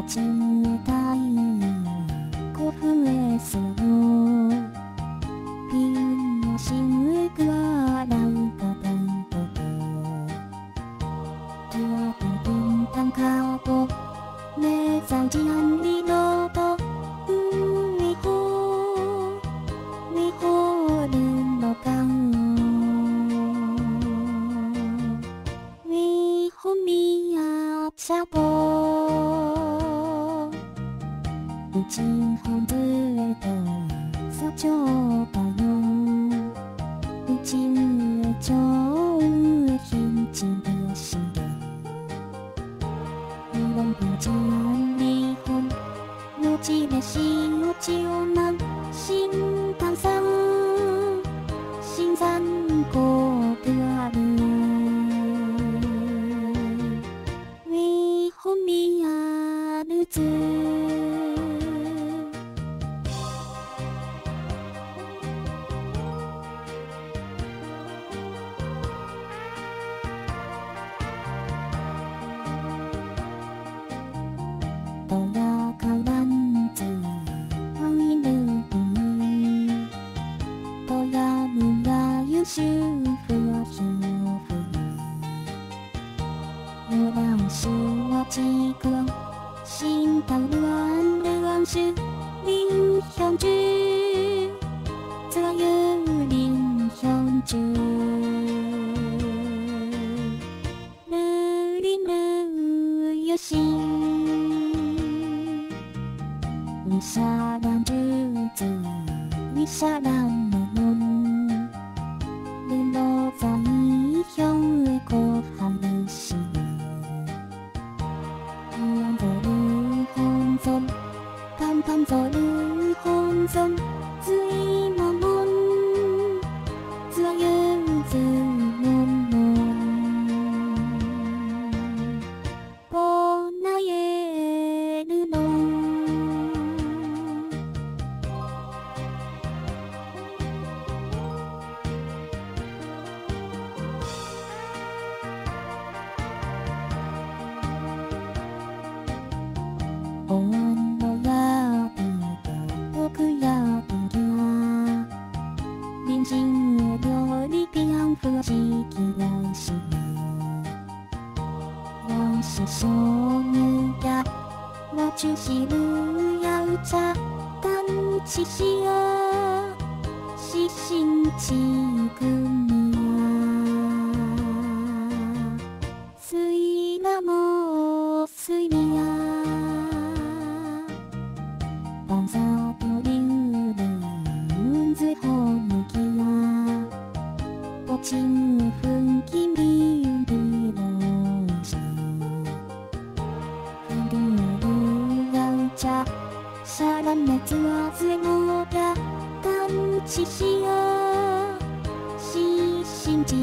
ちたい興奮へそうピンの芯くはなんかパンとトゥアピピンタンカーボメザンジアンリロードウィホールのカンウィホミヤチャボうちほずれとさちょうぱようちえちょうひんちぶしでいろんぷちあんりほんのちめしおちおまんしんたんさんしんざんこくあるウィホミヤルズとやからんずわいぬぷんとやむやゆしゅふわひょふゆよらんしわちくわんしんたうるあんしゅりんひょんじゅつわゆりんひょんじゅるりぬゆしんウィシャランジューズウィシャランのもんルノザイヒョンエコハルシウアンゾルホンゾンパンパンゾルホンゾンズイモモンズワユズモンモンポナエルノンおんのやぴとぼくやぴぎゃ隣人へ料理ピアンフはしきやしやししょうゆやわちゅしるやうちゃたんちしやししんちくみやすいらもすいみやパンサーとリュウルンズホヌキヤポチンフンキミユンビローシフルルヤウチャシャラメツワズゴダタンチシヤシシンチ